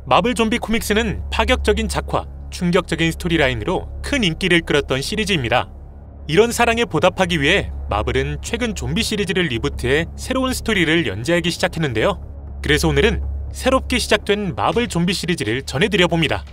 마블 좀비 코믹스는 파격적인 작화, 충격적인 스토리라인으로 큰 인기를 끌었던 시리즈입니다. 이런 사랑에 보답하기 위해 마블은 최근 좀비 시리즈를 리부트해 새로운 스토리를 연재하기 시작했는데요. 그래서 오늘은 새롭게 시작된 마블 좀비 시리즈를 전해드려봅니다.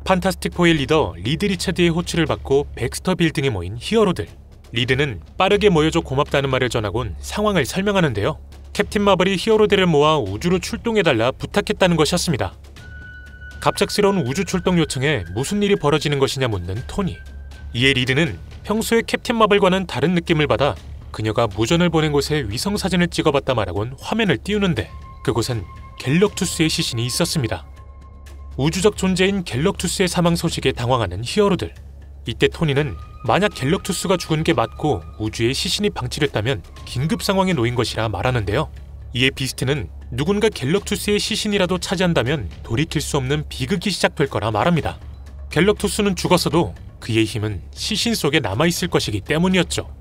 판타스틱4의 리더 리드 리처드의 호출을 받고 백스터 빌딩에 모인 히어로들. 리드는 빠르게 모여줘 고맙다는 말을 전하곤 상황을 설명하는데요. 캡틴 마블이 히어로들을 모아 우주로 출동해달라 부탁했다는 것이었습니다. 갑작스러운 우주 출동 요청에 무슨 일이 벌어지는 것이냐 묻는 토니. 이에 리드는 평소에 캡틴 마블과는 다른 느낌을 받아 그녀가 무전을 보낸 곳에 위성 사진을 찍어봤다 말하곤 화면을 띄우는데 그곳엔 갤럭투스의 시신이 있었습니다. 우주적 존재인 갤럭투스의 사망 소식에 당황하는 히어로들. 이때 토니는 만약 갤럭투스가 죽은 게 맞고 우주에 시신이 방치됐다면 긴급 상황에 놓인 것이라 말하는데요. 이에 비스트는 누군가 갤럭투스의 시신이라도 차지한다면 돌이킬 수 없는 비극이 시작될 거라 말합니다. 갤럭투스는 죽었어도 그의 힘은 시신 속에 남아있을 것이기 때문이었죠.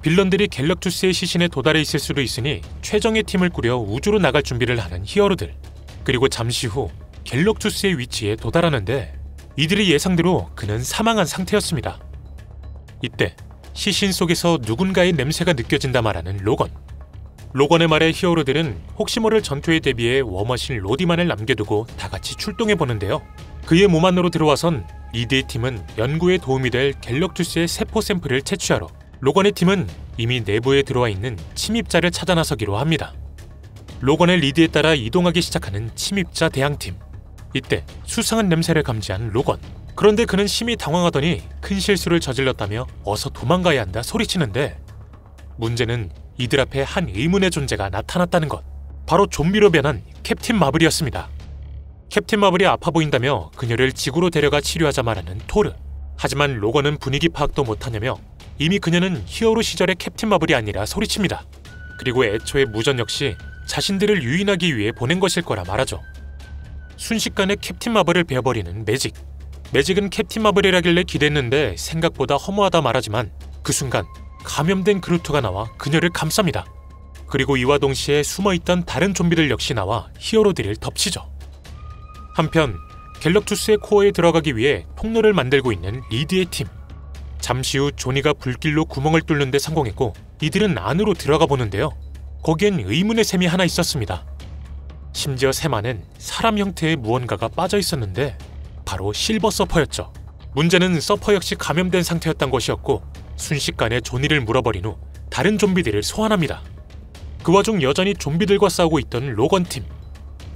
빌런들이 갤럭투스의 시신에 도달해 있을 수도 있으니 최정예 팀을 꾸려 우주로 나갈 준비를 하는 히어로들. 그리고 잠시 후 갤럭투스의 위치에 도달하는데 이들의 예상대로 그는 사망한 상태였습니다. 이때 시신 속에서 누군가의 냄새가 느껴진다 말하는 로건. 로건의 말에 히어로들은 혹시 모를 전투에 대비해 워머신 로디만을 남겨두고 다같이 출동해보는데요. 그의 몸 안으로 들어와선 리드의 팀은 연구에 도움이 될 갤럭투스의 세포 샘플을 채취하러, 로건의 팀은 이미 내부에 들어와 있는 침입자를 찾아 나서기로 합니다. 로건의 리드에 따라 이동하기 시작하는 침입자 대항팀. 이때 수상한 냄새를 감지한 로건. 그런데 그는 심히 당황하더니 큰 실수를 저질렀다며 어서 도망가야 한다 소리치는데 문제는 이들 앞에 한 의문의 존재가 나타났다는 것. 바로 좀비로 변한 캡틴 마블이었습니다. 캡틴 마블이 아파 보인다며 그녀를 지구로 데려가 치료하자 말하는 토르. 하지만 로건은 분위기 파악도 못하냐며 이미 그녀는 히어로 시절의 캡틴 마블이 아니라 소리칩니다. 그리고 애초에 무전 역시 자신들을 유인하기 위해 보낸 것일 거라 말하죠. 순식간에 캡틴 마블을 베어버리는 매직. 매직은 캡틴 마블이라길래 기대했는데 생각보다 허무하다 말하지만 그 순간 감염된 그루트가 나와 그녀를 감쌉니다. 그리고 이와 동시에 숨어있던 다른 좀비들 역시 나와 히어로들을 덮치죠. 한편 갤럭투스의 코어에 들어가기 위해 통로를 만들고 있는 리드의 팀. 잠시 후 조니가 불길로 구멍을 뚫는 데 성공했고 이들은 안으로 들어가 보는데요. 거기엔 의문의 셈이 하나 있었습니다. 심지어 셈 안엔 사람 형태의 무언가가 빠져 있었는데 바로 실버 서퍼였죠. 문제는 서퍼 역시 감염된 상태였던 것이었고 순식간에 조니를 물어버린 후 다른 좀비들을 소환합니다. 그 와중 여전히 좀비들과 싸우고 있던 로건 팀.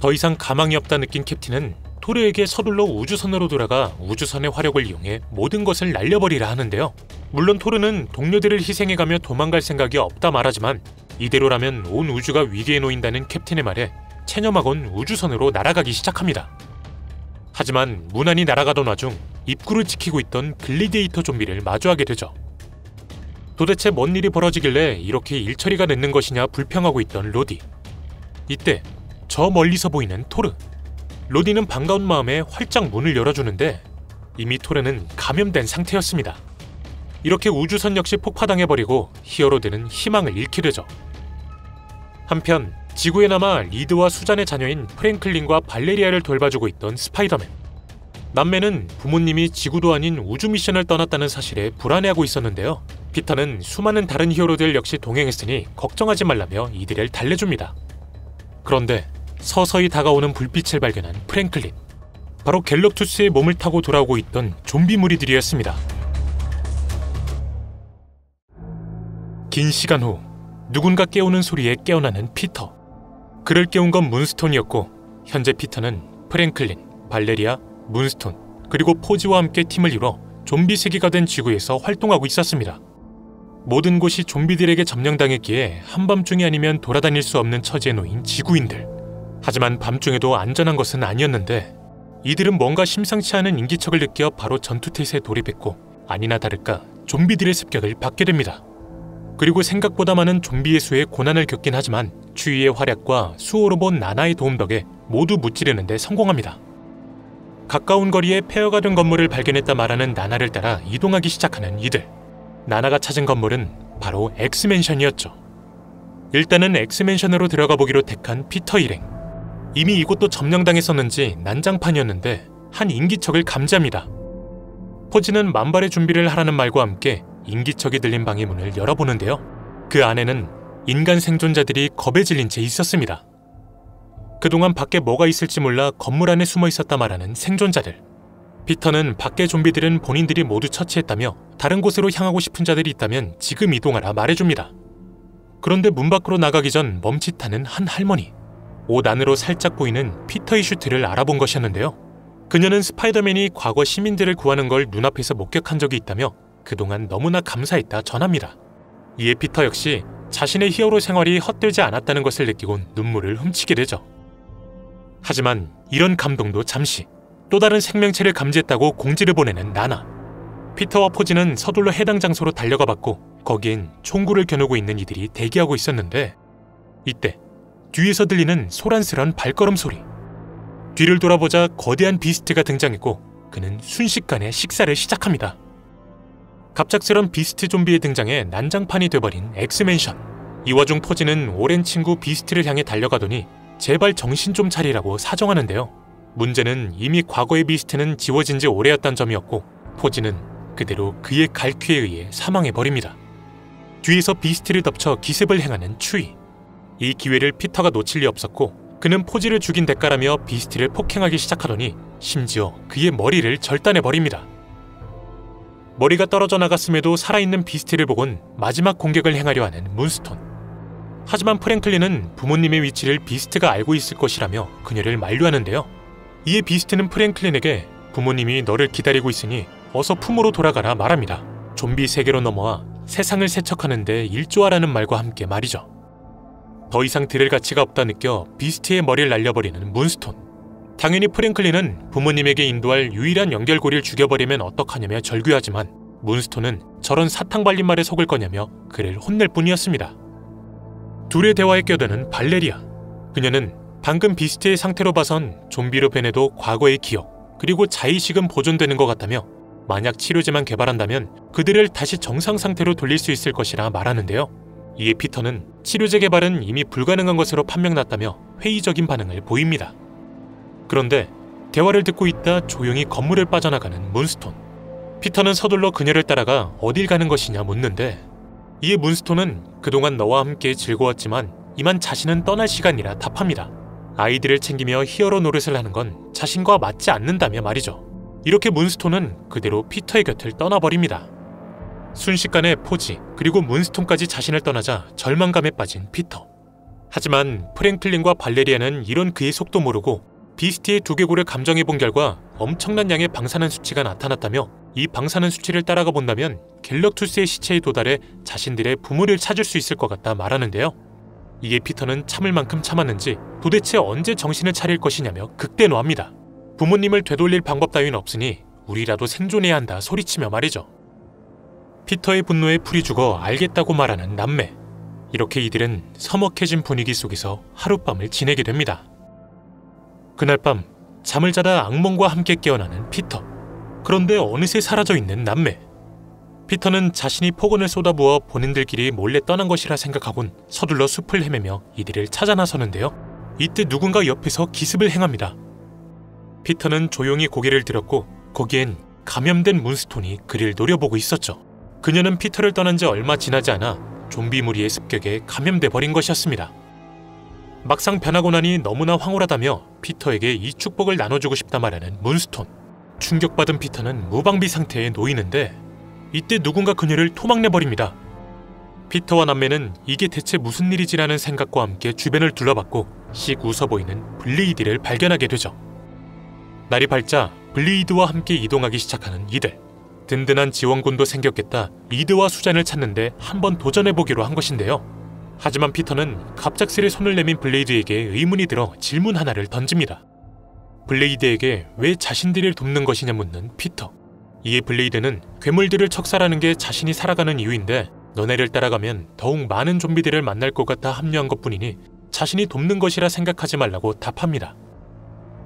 더 이상 가망이 없다 느낀 캡틴은 토르에게 서둘러 우주선으로 돌아가 우주선의 화력을 이용해 모든 것을 날려버리라 하는데요. 물론 토르는 동료들을 희생해가며 도망갈 생각이 없다 말하지만 이대로라면 온 우주가 위기에 놓인다는 캡틴의 말에 체념하곤 우주선으로 날아가기 시작합니다. 하지만 무난히 날아가던 와중 입구를 지키고 있던 글리디에이터 좀비를 마주하게 되죠. 도대체 뭔 일이 벌어지길래 이렇게 일처리가 늦는 것이냐 불평하고 있던 로디. 이때 저 멀리서 보이는 토르. 로디는 반가운 마음에 활짝 문을 열어주는데 이미 토르는 감염된 상태였습니다. 이렇게 우주선 역시 폭파당해버리고 히어로들은 희망을 잃게 되죠. 한편 지구에 남아 리드와 수잔의 자녀인 프랭클린과 발레리아를 돌봐주고 있던 스파이더맨. 남매는 부모님이 지구도 아닌 우주 미션을 떠났다는 사실에 불안해하고 있었는데요. 피터는 수많은 다른 히어로들 역시 동행했으니 걱정하지 말라며 이들을 달래줍니다. 그런데 서서히 다가오는 불빛을 발견한 프랭클린. 바로 갤럭투스의 몸을 타고 돌아오고 있던 좀비 무리들이었습니다. 긴 시간 후 누군가 깨우는 소리에 깨어나는 피터. 그를 깨운 건 문스톤이었고 현재 피터는 프랭클린, 발레리아, 문스톤 그리고 포지와 함께 팀을 이뤄 좀비 세계가 된 지구에서 활동하고 있었습니다. 모든 곳이 좀비들에게 점령당했기에 한밤중이 아니면 돌아다닐 수 없는 처지에 놓인 지구인들. 하지만 밤중에도 안전한 것은 아니었는데 이들은 뭔가 심상치 않은 인기척을 느껴 바로 전투태세에 돌입했고 아니나 다를까 좀비들의 습격을 받게 됩니다. 그리고 생각보다 많은 좀비의 수에 고난을 겪긴 하지만 추위의 활약과 수호로봇 나나의 도움 덕에 모두 무찌르는 데 성공합니다. 가까운 거리에 폐허가 된 건물을 발견했다 말하는 나나를 따라 이동하기 시작하는 이들. 나나가 찾은 건물은 바로 엑스맨션이었죠. 일단은 엑스맨션으로 들어가 보기로 택한 피터 일행. 이미 이곳도 점령당했었는지 난장판이었는데 한 인기척을 감지합니다. 포지는 만발의 준비를 하라는 말과 함께 인기척이 들린 방의 문을 열어보는데요. 그 안에는 인간 생존자들이 겁에 질린 채 있었습니다. 그동안 밖에 뭐가 있을지 몰라 건물 안에 숨어 있었다 말하는 생존자들. 피터는 밖의 좀비들은 본인들이 모두 처치했다며 다른 곳으로 향하고 싶은 자들이 있다면 지금 이동하라 말해줍니다. 그런데 문 밖으로 나가기 전 멈칫하는 한 할머니. 옷 안으로 살짝 보이는 피터의 슈트를 알아본 것이었는데요. 그녀는 스파이더맨이 과거 시민들을 구하는 걸 눈앞에서 목격한 적이 있다며 그동안 너무나 감사했다 전합니다. 이에 피터 역시 자신의 히어로 생활이 헛되지 않았다는 것을 느끼곤 눈물을 훔치게 되죠. 하지만 이런 감동도 잠시. 또 다른 생명체를 감지했다고 공지를 보내는 나나. 피터와 포지는 서둘러 해당 장소로 달려가 봤고 거기엔 총구를 겨누고 있는 이들이 대기하고 있었는데 이때 뒤에서 들리는 소란스런 발걸음 소리. 뒤를 돌아보자 거대한 비스트가 등장했고 그는 순식간에 식사를 시작합니다. 갑작스런 비스트 좀비의 등장에 난장판이 돼버린 엑스맨션. 이 와중 포지는 오랜 친구 비스트를 향해 달려가더니 제발 정신 좀 차리라고 사정하는데요. 문제는 이미 과거의 비스트는 지워진 지 오래였단 점이었고 포지는 그대로 그의 갈퀴에 의해 사망해버립니다. 뒤에서 비스트를 덮쳐 기습을 행하는 추이. 이 기회를 피터가 놓칠 리 없었고 그는 포지를 죽인 대가라며 비스트를 폭행하기 시작하더니 심지어 그의 머리를 절단해버립니다. 머리가 떨어져 나갔음에도 살아있는 비스트를 보곤 마지막 공격을 행하려 하는 문스톤. 하지만 프랭클린은 부모님의 위치를 비스트가 알고 있을 것이라며 그녀를 만류하는데요. 이에 비스트는 프랭클린에게 부모님이 너를 기다리고 있으니 어서 품으로 돌아가라 말합니다. 좀비 세계로 넘어와 세상을 세척하는 데 일조하라는 말과 함께 말이죠. 더 이상 들을 가치가 없다 느껴 비스트의 머리를 날려버리는 문스톤. 당연히 프랭클린은 부모님에게 인도할 유일한 연결고리를 죽여버리면 어떡하냐며 절규하지만 문스톤은 저런 사탕 발린 말에 속을 거냐며 그를 혼낼 뿐이었습니다. 둘의 대화에 껴드는 발레리아. 그녀는 방금 비스트의 상태로 봐선 좀비로 변해도 과거의 기억 그리고 자의식은 보존되는 것 같다며 만약 치료제만 개발한다면 그들을 다시 정상 상태로 돌릴 수 있을 것이라 말하는데요. 이에 피터는 치료제 개발은 이미 불가능한 것으로 판명났다며 회의적인 반응을 보입니다. 그런데 대화를 듣고 있다 조용히 건물을 빠져나가는 문스톤. 피터는 서둘러 그녀를 따라가 어딜 가는 것이냐 묻는데 이에 문스톤은 그동안 너와 함께 즐거웠지만 이만 자신은 떠날 시간이라 답합니다. 아이들을 챙기며 히어로 노릇을 하는 건 자신과 맞지 않는다며 말이죠. 이렇게 문스톤은 그대로 피터의 곁을 떠나버립니다. 순식간에 포지 그리고 문스톤까지 자신을 떠나자 절망감에 빠진 피터. 하지만 프랭클린과 발레리아는 이런 그의 속도 모르고 비스트의 두개골을 감정해본 결과 엄청난 양의 방사능 수치가 나타났다며 이 방사능 수치를 따라가 본다면 갤럭투스의 시체에 도달해 자신들의 부모를 찾을 수 있을 것 같다 말하는데요. 이에 피터는 참을 만큼 참았는지 도대체 언제 정신을 차릴 것이냐며 극대노합니다. 부모님을 되돌릴 방법 따윈 없으니 우리라도 생존해야 한다 소리치며 말이죠. 피터의 분노에 풀이 죽어 알겠다고 말하는 남매. 이렇게 이들은 서먹해진 분위기 속에서 하룻밤을 지내게 됩니다. 그날 밤 잠을 자다 악몽과 함께 깨어나는 피터. 그런데 어느새 사라져 있는 남매. 피터는 자신이 폭언을 쏟아부어 본인들끼리 몰래 떠난 것이라 생각하곤 서둘러 숲을 헤매며 이들을 찾아 나서는데요. 이때 누군가 옆에서 기습을 행합니다. 피터는 조용히 고개를 들었고 거기엔 감염된 문스톤이 그를 노려보고 있었죠. 그녀는 피터를 떠난 지 얼마 지나지 않아 좀비 무리의 습격에 감염돼 버린 것이었습니다. 막상 변하고 나니 너무나 황홀하다며 피터에게 이 축복을 나눠주고 싶다 말하는 문스톤. 충격받은 피터는 무방비 상태에 놓이는데 이때 누군가 그녀를 토막내버립니다. 피터와 남매는 이게 대체 무슨 일이지라는 생각과 함께 주변을 둘러봤고 씩 웃어 보이는 블레이드를 발견하게 되죠. 날이 밝자 블레이드와 함께 이동하기 시작하는 이들. 든든한 지원군도 생겼겠다 리드와 수잔을 찾는데 한번 도전해보기로 한 것인데요. 하지만 피터는 갑작스레 손을 내민 블레이드에게 의문이 들어 질문 하나를 던집니다. 블레이드에게 왜 자신들을 돕는 것이냐 묻는 피터. 이에 블레이드는 괴물들을 척살하는 게 자신이 살아가는 이유인데 너네를 따라가면 더욱 많은 좀비들을 만날 것 같아 합류한 것뿐이니 자신이 돕는 것이라 생각하지 말라고 답합니다.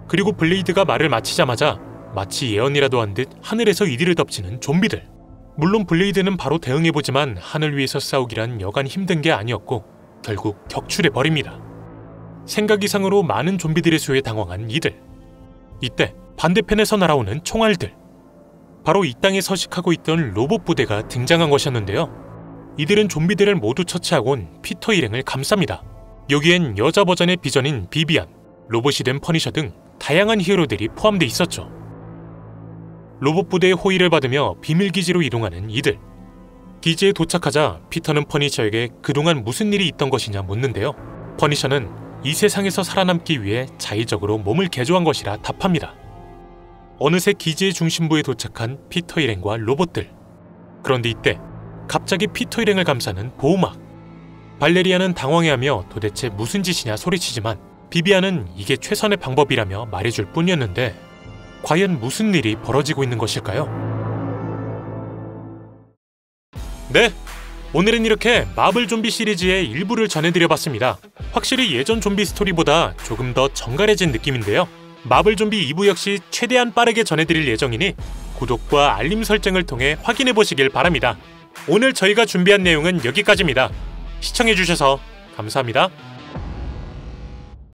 그리고 블레이드가 말을 마치자마자 마치 예언이라도 한 듯 하늘에서 이들을 덮치는 좀비들. 물론 블레이드는 바로 대응해보지만 하늘 위에서 싸우기란 여간 힘든 게 아니었고 결국 격출해버립니다. 생각 이상으로 많은 좀비들의 수에 당황한 이들. 이때 반대편에서 날아오는 총알들. 바로 이 땅에 서식하고 있던 로봇 부대가 등장한 것이었는데요. 이들은 좀비들을 모두 처치하곤 피터 일행을 감쌉니다. 여기엔 여자 버전의 비전인 비비안, 로봇이 된 퍼니셔 등 다양한 히어로들이 포함돼 있었죠. 로봇 부대의 호의를 받으며 비밀기지로 이동하는 이들. 기지에 도착하자 피터는 퍼니셔에게 그동안 무슨 일이 있던 것이냐 묻는데요. 퍼니셔는 이 세상에서 살아남기 위해 자의적으로 몸을 개조한 것이라 답합니다. 어느새 기지의 중심부에 도착한 피터 일행과 로봇들. 그런데 이때 갑자기 피터 일행을 감싸는 보호막. 발레리아는 당황해하며 도대체 무슨 짓이냐 소리치지만 비비안은 이게 최선의 방법이라며 말해줄 뿐이었는데 과연 무슨 일이 벌어지고 있는 것일까요? 네, 오늘은 이렇게 마블 좀비 시리즈의 일부를 전해드려봤습니다. 확실히 예전 좀비 스토리보다 조금 더 정갈해진 느낌인데요. 마블 좀비 2부 역시 최대한 빠르게 전해드릴 예정이니 구독과 알림 설정을 통해 확인해보시길 바랍니다. 오늘 저희가 준비한 내용은 여기까지입니다. 시청해주셔서 감사합니다.